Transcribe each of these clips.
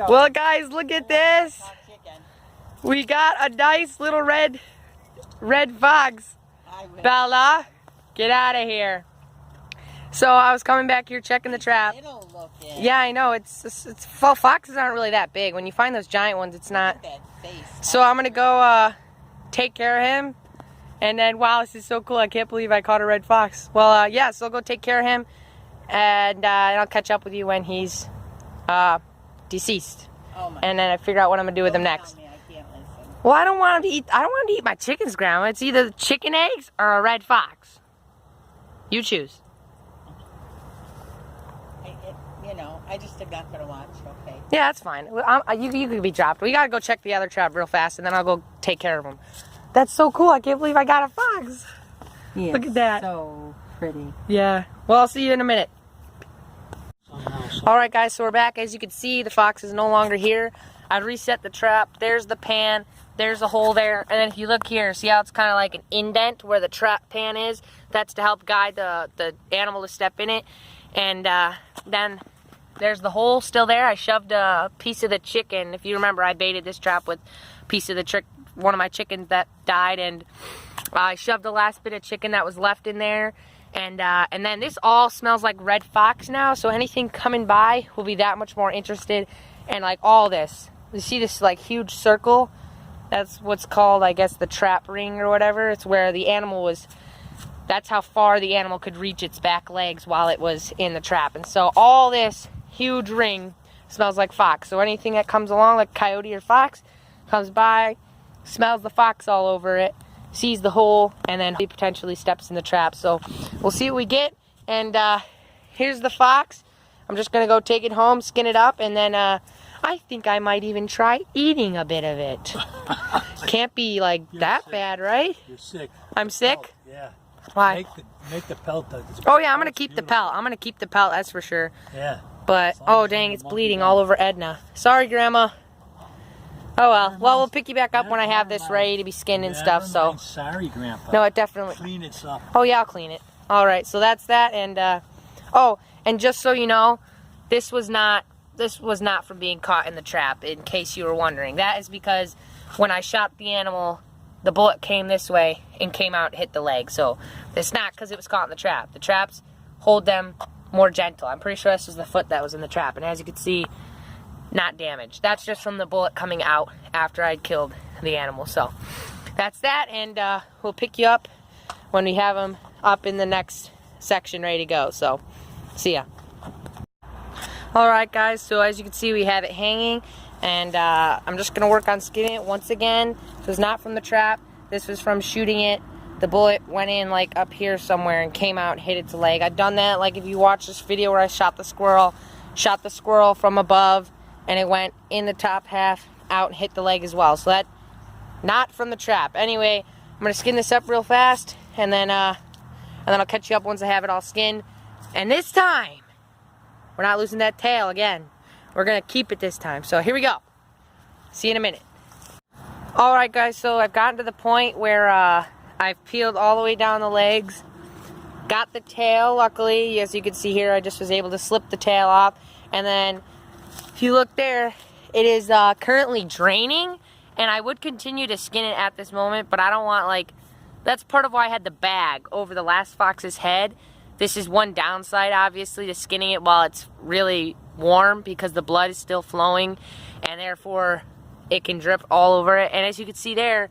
Well, guys, look at this. We got a nice little red fox. Bella, get out of here. So I was coming back here checking the trap. Yeah, I know. Well, foxes aren't really that big. When you find those giant ones, it's not. So I'm gonna go take care of him. And then, wow, this is so cool. I can't believe I caught a red fox. Well, yeah, so I'll go take care of him. And I'll catch up with you when he's deceased. And then I figure out what I'm gonna do with him next. Well, I don't want him to eat. I don't want him to eat my chickens, Grandma. It's either chicken eggs or a red fox. You choose. I just am not gonna watch. Okay. Yeah, that's fine. You could be dropped. We gotta go check the other trap real fast, and then I'll go take care of him. That's so cool. I can't believe I got a fox. Yeah. Look at that. So pretty. Yeah. Well, I'll see you in a minute. All right, guys. So we're back. As you can see, the fox is no longer here. I reset the trap. There's the pan. There's a hole there. And then if you look here, see how it's kind of like an indent where the trap pan is? That's to help guide the animal to step in it. And then there's the hole still there. I shoved a piece of the chicken. If you remember, I baited this trap with a piece of one of my chickens that died. And I shoved the last bit of chicken that was left in there. And then this all smells like red fox now. So anything coming by will be that much more interested. And like all this. You see this like huge circle? That's what's called, I guess, the trap ring or whatever. It's where the animal was, that's how far the animal could reach its back legs while it was in the trap. And so all this huge ring smells like fox. So anything that comes along, like coyote or fox, comes by, smells the fox all over it, sees the hole, and then he potentially steps in the trap. So we'll see what we get. And here's the fox. I'm just going to go take it home, skin it up, and then I think I might even try eating a bit of it. Can't be like that sick. Bad, right? You're sick. I'm sick? Pelt, yeah. Why? Make the pelt. Oh yeah, I'm going to keep the pelt. I'm going to keep the pelt, that's for sure. Yeah. But, oh dang, it's bleeding all over Edna. Sorry, Grandma. Oh well. Well, we'll pick you back up when I have this ready to be skinned and stuff, so. Sorry, Grandpa. No, it definitely. Clean it up. Oh yeah, I'll clean it. Alright, so that's that, and, oh, and just so you know, this was not from being caught in the trap, in case you were wondering. That is because when I shot the animal, the bullet came this way and came out and hit the leg. So it's not because it was caught in the trap. The traps hold them more gentle. I'm pretty sure this was the foot that was in the trap. And as you can see, not damaged. That's just from the bullet coming out after I'd killed the animal. So that's that, and we'll pick you up when we have them up in the next section ready to go. So see ya. Alright guys, so as you can see, we have it hanging, and I'm just going to work on skinning it once again. This was not from the trap, this was from shooting it. The bullet went in like up here somewhere and came out and hit its leg. I've done that, like if you watch this video where I shot the squirrel from above, and it went in the top half, out and hit the leg as well. So that, not from the trap. Anyway, I'm going to skin this up real fast, and then I'll catch you up once I have it all skinned. And this time, we're not losing that tail again. We're going to keep it this time. So here we go. See you in a minute. Alright guys, so I've gotten to the point where I've peeled all the way down the legs. Got the tail, luckily. As you can see here, I just was able to slip the tail off. And then, if you look there, it is currently draining. And I would continue to skin it at this moment, but I don't want, like, that's part of why I had the bag over the last fox's head. This is one downside, obviously, to skinning it while it's really warm, because the blood is still flowing, and therefore it can drip all over it. And as you can see there,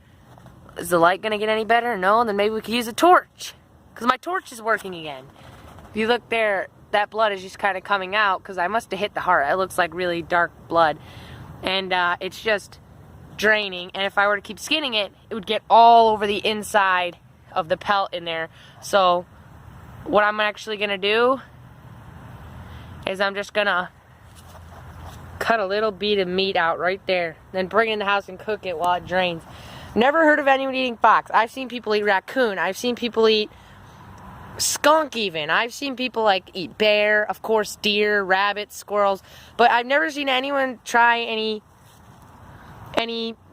is the light going to get any better? No? Then maybe we could use a torch, because my torch is working again. If you look there, that blood is just kind of coming out, because I must have hit the heart. It looks like really dark blood. And it's just draining, and if I were to keep skinning it, it would get all over the inside of the pelt in there. So what I'm actually going to do is I'm just going to cut a little bit of meat out right there, then bring it in the house and cook it while it drains. Never heard of anyone eating fox. I've seen people eat raccoon. I've seen people eat skunk even. I've seen people like eat bear, of course deer, rabbits, squirrels, but I've never seen anyone try any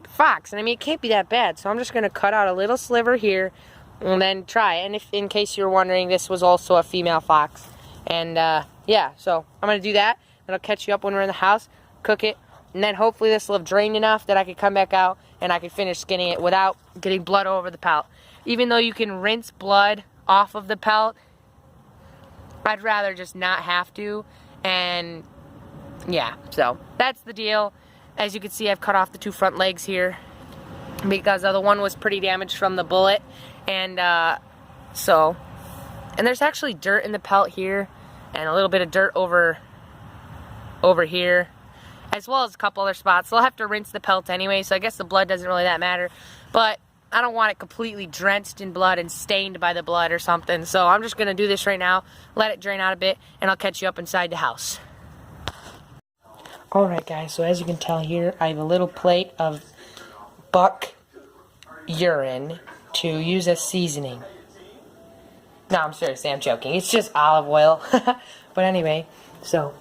fox. And I mean, it can't be that bad. So I'm just going to cut out a little sliver here and then try it. And if, in case you were wondering, this was also a female fox. And yeah, so I'm going to do that, and I'll catch you up when we're in the house. cook it, and then hopefully this will have drained enough that I could come back out and I could finish skinning it without getting blood all over the pelt. Even though you can rinse blood off of the pelt, I'd rather just not have to. And yeah, so that's the deal. As you can see, I've cut off the 2 front legs here because the other one was pretty damaged from the bullet. And and there's actually dirt in the pelt here and a little bit of dirt over here, as well as a couple other spots. So I'll have to rinse the pelt anyway, so I guess the blood doesn't really that matter. But I don't want it completely drenched in blood and stained by the blood or something. So I'm just going to do this right now, let it drain out a bit, and I'll catch you up inside the house. Alright guys, so as you can tell here, I have a little plate of buck urine to use as seasoning. No, I'm seriously, I'm joking. It's just olive oil. But anyway, so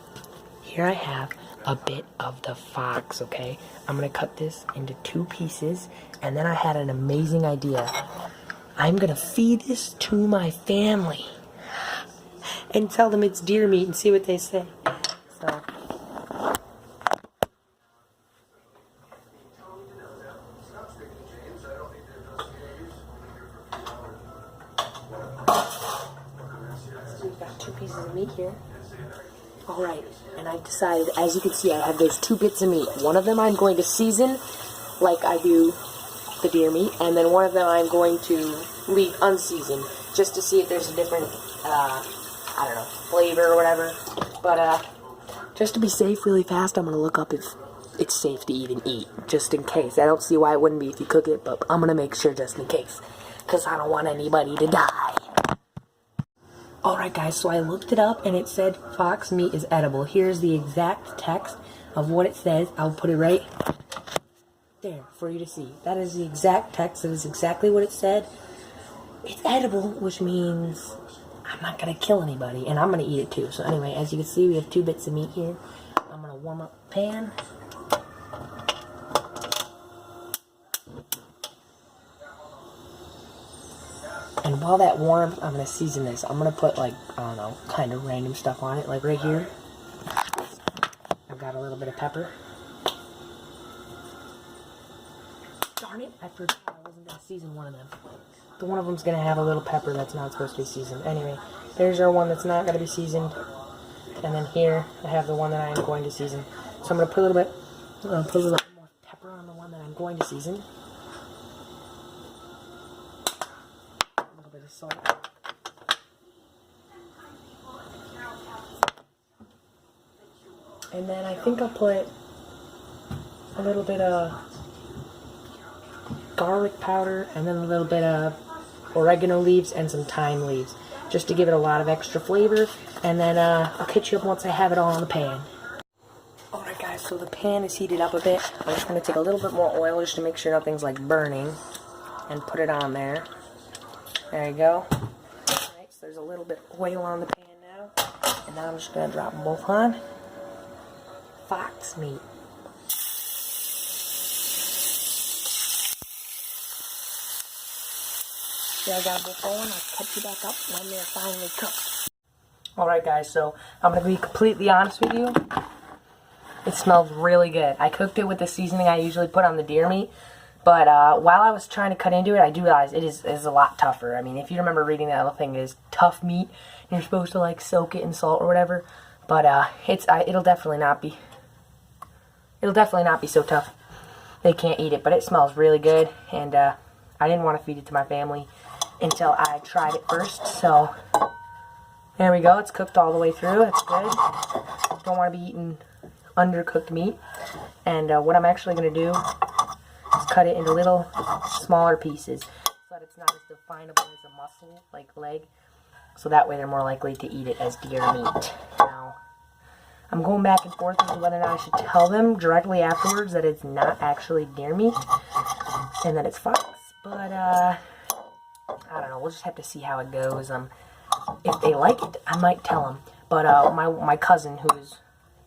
here I have a bit of the fox, okay? I'm going to cut this into 2 pieces, and then I had an amazing idea. I'm going to feed this to my family and tell them it's deer meat and see what they say. So we've got 2 pieces of meat here. Alright, and I decided, as you can see, I have those 2 bits of meat. One of them I'm going to season like I do the deer meat, and then one of them I'm going to leave unseasoned, just to see if there's a different, I don't know, flavor or whatever. But, just to be safe really fast, I'm going to look up if it's safe to even eat, just in case. I don't see why it wouldn't be if you cook it, but I'm going to make sure just in case, because I don't want anybody to die. Alright guys, so I looked it up and it said fox meat is edible. Here's the exact text of what it says. I'll put it right there for you to see. That is the exact text. That is exactly what it said. It's edible, which means I'm not going to kill anybody, and I'm going to eat it too. So anyway, as you can see, we have 2 bits of meat here. I'm going to warm up the pan. And while that warms, I'm going to season this. I'm going to put, like, I don't know, kind of random stuff on it. Like right here, I've got a little bit of pepper. Darn it, I forgot I wasn't going to season one of them. The one of them's going to have a little pepper that's not supposed to be seasoned. Anyway, there's our one that's not going to be seasoned. And then here, I have the one that I am going to season. So I'm going to put a little bit more pepper on the one that I'm going to season. Salt. And then I think I'll put a little bit of garlic powder and then a little bit of oregano leaves and some thyme leaves, just to give it a lot of extra flavor. And then I'll catch you up once I have it all in the pan. Alright guys, so the pan is heated up a bit. I'm just going to take a little bit more oil just to make sure nothing's like burning and put it on there. There you go. Alright, so there's a little bit of oil on the pan now. And now I'm just going to drop them both on. Fox meat. See, I got them both going. I'll catch you back up when they're finally cooked. Alright guys, so I'm going to be completely honest with you. It smells really good. I cooked it with the seasoning I usually put on the deer meat. But while I was trying to cut into it, I do realize it is a lot tougher. I mean, if you remember reading that little thing, it is tough meat. And you're supposed to like soak it in salt or whatever. But it'll definitely not be so tough. They can't eat it, but it smells really good. And I didn't want to feed it to my family until I tried it first. So there we go. It's cooked all the way through. That's good. Don't want to be eating undercooked meat. And what I'm actually going to do, cut it into little smaller pieces so that it's not as definable as a muscle, like leg. So that way they're more likely to eat it as deer meat. Now, I'm going back and forth as to whether or not I should tell them directly afterwards that it's not actually deer meat and that it's fox. But, I don't know. We'll just have to see how it goes. If they like it, I might tell them. But my cousin, who is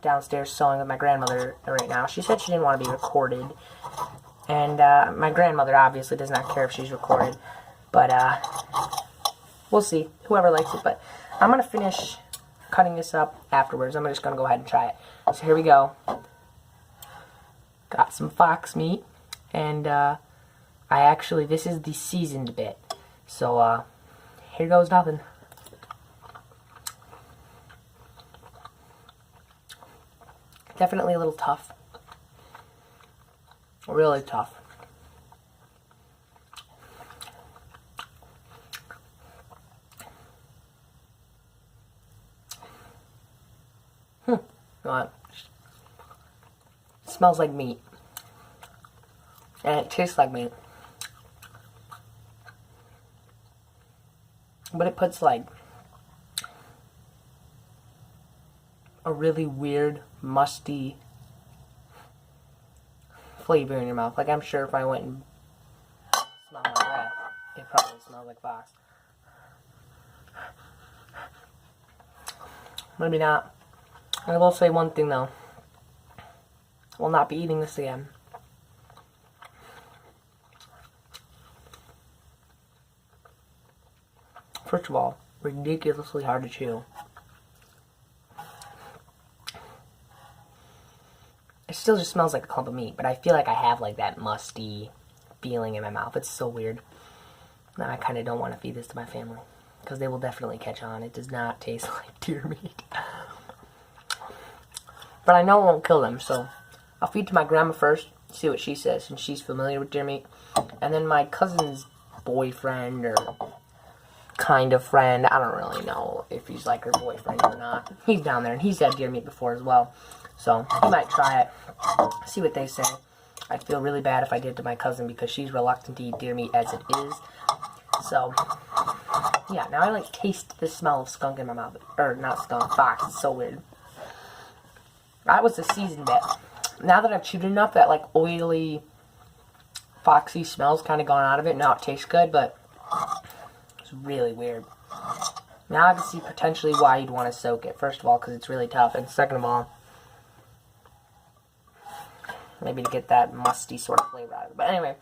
downstairs sewing with my grandmother right now, she said she didn't want to be recorded. And my grandmother obviously does not care if she's recorded. But we'll see. Whoever likes it. But I'm going to finish cutting this up afterwards. I'm just going to go ahead and try it. So here we go. Got some fox meat, and this is the seasoned bit. So here goes nothing. Definitely a little tough. Really tough. What? It smells like meat. And it tastes like meat. But it puts like a really weird, musty flavor in your mouth. Like, I'm sure if I went and smelled my breath, it probably smells like fox. Maybe not. I will say one thing though. I will not be eating this again. First of all, ridiculously hard to chew. It still just smells like a clump of meat, but I feel like I have like that musty feeling in my mouth. It's so weird. And I kind of don't want to feed this to my family, because they will definitely catch on. It does not taste like deer meat. But I know it won't kill them, so I'll feed to my grandma first, see what she says, since she's familiar with deer meat. And then my cousin's boyfriend, or kind of friend, I don't really know if he's like her boyfriend or not. He's down there, and he's had deer meat before as well. So he might try it, see what they say. I'd feel really bad if I did to my cousin, because she's reluctant to eat deer meat as it is. So, yeah, now I like taste the smell of skunk in my mouth. Or not skunk, fox. It's so weird. That was the seasoned bit. Now that I've chewed enough, that like oily, foxy smell's kind of gone out of it. Now it tastes good, but it's really weird. Now I can see potentially why you'd want to soak it. First of all, because it's really tough. And second of all, maybe to get that musty sort of flavor out of it. But anyway,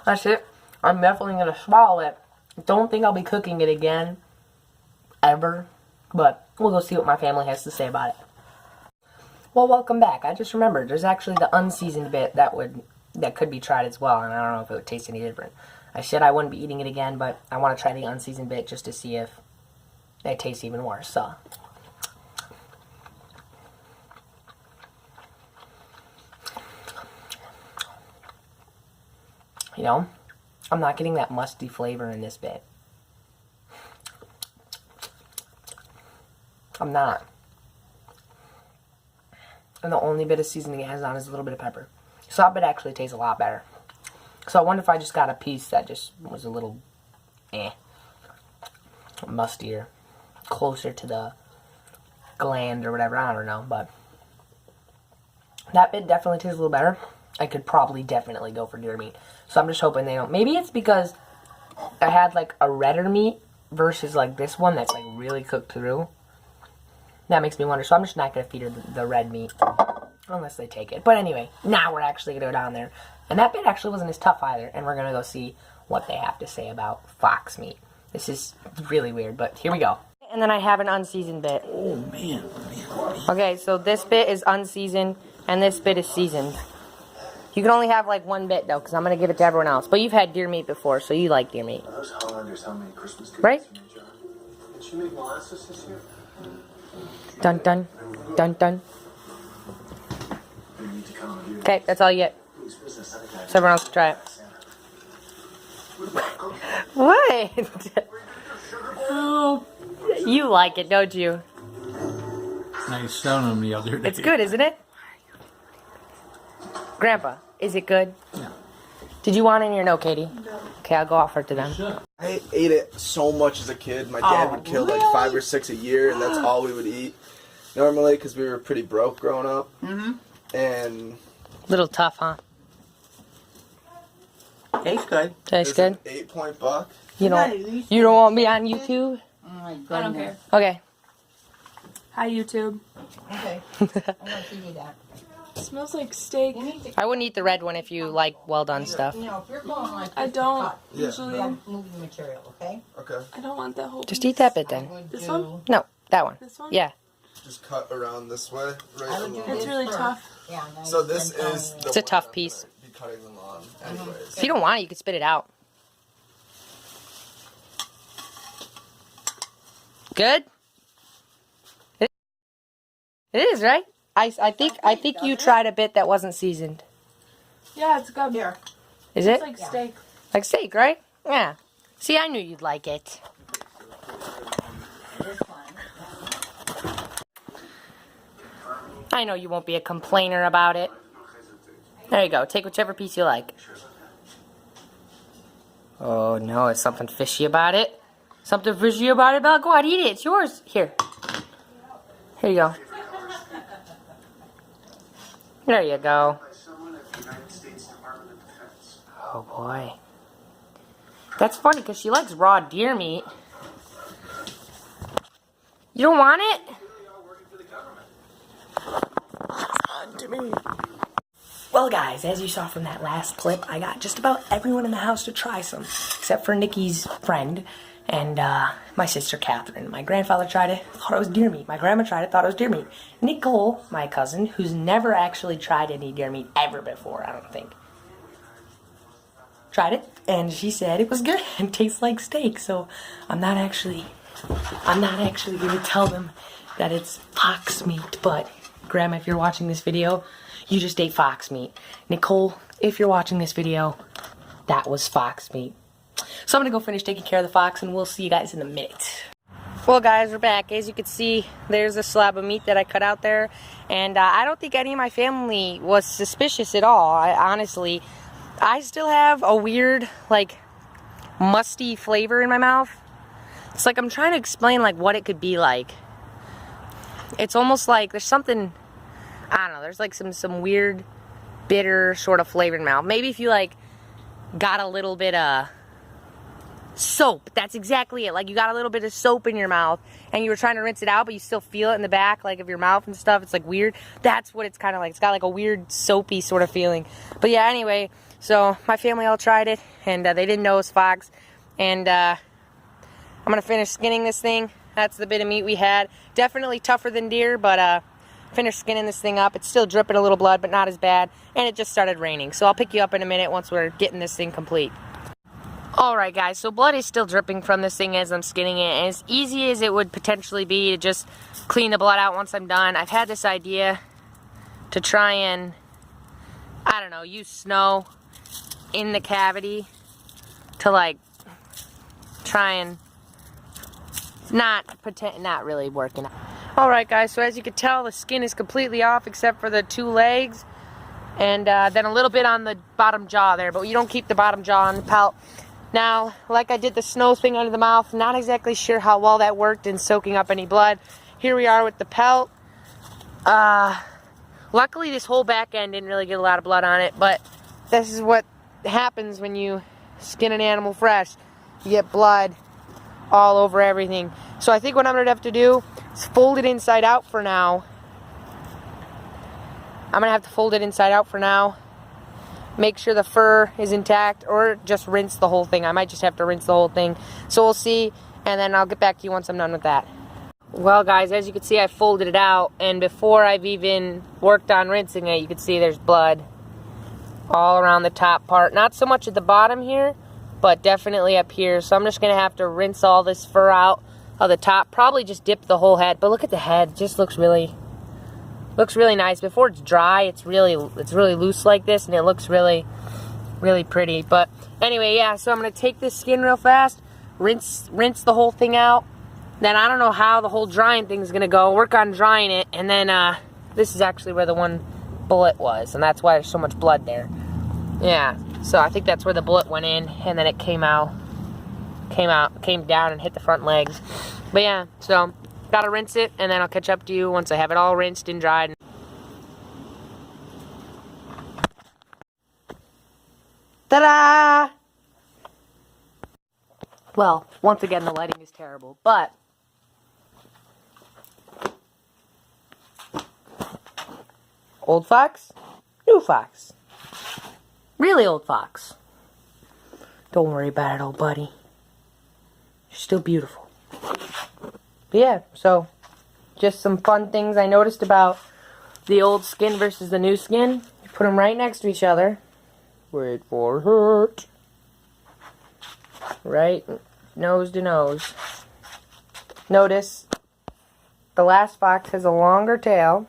that's it. I'm definitely going to swallow it. Don't think I'll be cooking it again, ever. But we'll go see what my family has to say about it. Well, welcome back. I just remembered there's actually the unseasoned bit that could be tried as well, and I don't know if it would taste any different. I said I wouldn't be eating it again, but I want to try the unseasoned bit just to see if it tastes even worse. So, you know, I'm not getting that musty flavor in this bit. I'm not. And the only bit of seasoning it has on is a little bit of pepper. So that bit actually tastes a lot better. So I wonder if I just got a piece that just was a little mustier, closer to the gland or whatever, I don't know, but that bit definitely tastes a little better. I could probably definitely go for deer meat. So I'm just hoping they don't. Maybe it's because I had like a redder meat versus like this one that's like really cooked through. That makes me wonder. So I'm just not going to feed her the red meat unless they take it. But anyway, now we're actually going to go down there. And that bit actually wasn't as tough either. And we're going to go see what they have to say about fox meat. This is really weird, but here we go. And then I have an unseasoned bit. Oh, man. Okay, so this bit is unseasoned, and this bit is seasoned. You can only have like one bit, though, because I'm going to give it to everyone else. But you've had deer meat before, so you like deer meat. Right? Did she make molasses this year? Dun, dun. Dun, dun. Okay, that's all you get. So everyone else can try it. What? Oh. You like it, don't you? I stoned him the other day. It's good, isn't it? Grandpa, is it good? Yeah. Did you want any or no, Katie? No. Okay, I'll go offer it to them. I ate it so much as a kid. My dad would kill like 5 or 6 a year, and that's all we would eat normally because we were pretty broke growing up. Mm-hmm. And Little tough, huh? Tastes good. Tastes there's good. an 8-point buck. You don't want me on YouTube? Oh my goodness. I don't care. Okay. Hi, YouTube. Okay. I'm gonna feed you that. It smells like steak. You need to, I wouldn't eat the red one if you like well done stuff. you know, if you're going like I this, don't cut, Yeah. usually. you have moving material, okay? Okay. I don't want that whole. Just piece. eat that bit I then. would This do, one? No, that one. This one? Yeah. Just cut around this way, right I would along. do It's this really first. tough. Yeah. Nice So this and is tiny. the It's a one tough I'm piece. gonna be cutting them on anyways. If you don't want it, you can spit it out. Good? It is, right? I think you tried a bit that wasn't seasoned. Yeah, it's good. Here. Is it? It's like steak. Like steak, right? Yeah. See, I knew you'd like it. This one. I know you won't be a complainer about it. There you go. Take whichever piece you like. Oh, no. There's something fishy about it. Something fishy about it, Bella. Go ahead, eat it. It's yours. Here. Here you go. There you go. Oh, boy. That's funny, because she likes raw deer meat. You don't want it? To me. Well, guys, as you saw from that last clip, I got just about everyone in the house to try some, except for Nikki's friend and my sister Catherine. My grandfather tried it, thought it was deer meat. My grandma tried it, thought it was deer meat. Nicole, my cousin, who's never actually tried any deer meat ever before, I don't think, tried it, and she said it was good and tastes like steak. So I'm not actually going to tell them that it's fox meat, but Grandma, if you're watching this video, you just ate fox meat. Nicole, if you're watching this video, that was fox meat. So I'm gonna go finish taking care of the fox, and we'll see you guys in a minute. Well, guys, we're back. As you can see, there's a slab of meat that I cut out there, and I don't think any of my family was suspicious at all. Honestly, I still have a weird, like, musty flavor in my mouth. It's like I'm trying to explain, like, what it could be like. It's almost like there's something, I don't know, there's like some weird, bitter sort of flavor in my mouth. Maybe if you, like, got a little bit of soap. That's exactly it. Like, you got a little bit of soap in your mouth, and you were trying to rinse it out, but you still feel it in the back, like, of your mouth and stuff. It's, like, weird. That's what it's kind of like. It's got, like, a weird soapy sort of feeling. But, yeah, anyway, so my family all tried it, and they didn't know it was fox. And I'm going to finish skinning this thing. That's the bit of meat we had. Definitely tougher than deer, but finished skinning this thing up. It's still dripping a little blood, but not as bad. And it just started raining. So I'll pick you up in a minute once we're getting this thing complete. Alright, guys, so blood is still dripping from this thing as I'm skinning it. And as easy as it would potentially be to just clean the blood out once I'm done, I've had this idea to try and, I don't know, use snow in the cavity to, like, try and not really working out. Alright, guys, so as you can tell, the skin is completely off except for the two legs and then a little bit on the bottom jaw there, but you don't keep the bottom jaw on the pelt. Now, like I did the snow thing under the mouth, not exactly sure how well that worked in soaking up any blood. Here we are with the pelt. Luckily, this whole back end didn't really get a lot of blood on it, but this is what happens when you skin an animal fresh. You get blood all over everything. So I think what I'm going to have to do is fold it inside out for now. I'm going to have to fold it inside out for now. Make sure the fur is intact, or just rinse the whole thing. I might just have to rinse the whole thing. So we'll see, and then I'll get back to you once I'm done with that. Well, guys, as you can see, I folded it out, and before I've even worked on rinsing it, you can see there's blood all around the top part. Not so much at the bottom here, but definitely up here. So I'm just going to have to rinse all this fur out of the top. Probably just dip the whole head. But look at the head. It just looks really nice. Before it's dry, it's really loose like this, and it looks really pretty. But anyway, yeah, so I'm going to take this skin real fast, rinse the whole thing out. Then I don't know how the whole drying thing is going to go. Work on drying it, and then this is actually where the one bullet was, and that's why there's so much blood there. Yeah. So I think that's where the bullet went in, and then it came down and hit the front legs. But yeah, so gotta rinse it, and then I'll catch up to you once I have it all rinsed and dried. Ta-da! Well, once again, the lighting is terrible, but old fox, new fox. Really old fox. Don't worry about it, old buddy. You're still beautiful. But yeah, so just some fun things I noticed about the old skin versus the new skin. You put them right next to each other. Wait for it. Right nose to nose. Notice the last fox has a longer tail.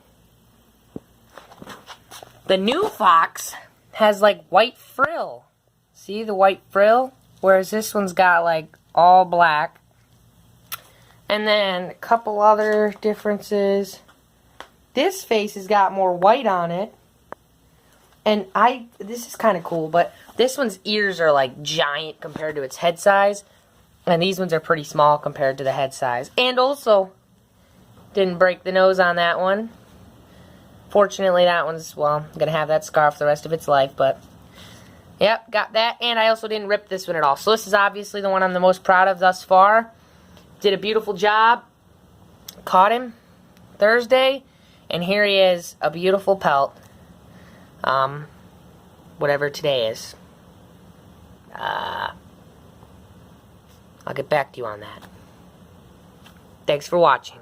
The new fox has like white frill. See the white frill? Whereas this one's got like all black. And then a couple other differences. This face has got more white on it. And this is kind of cool, but this one's ears are like giant compared to its head size. And these ones are pretty small compared to the head size. And also, didn't break the nose on that one. Fortunately, that one's, well, going to have that scar for the rest of its life, but yep, got that. And I also didn't rip this one at all. So this is obviously the one I'm the most proud of thus far. Did a beautiful job. Caught him Thursday. And here he is, a beautiful pelt. Whatever today is. I'll get back to you on that. Thanks for watching.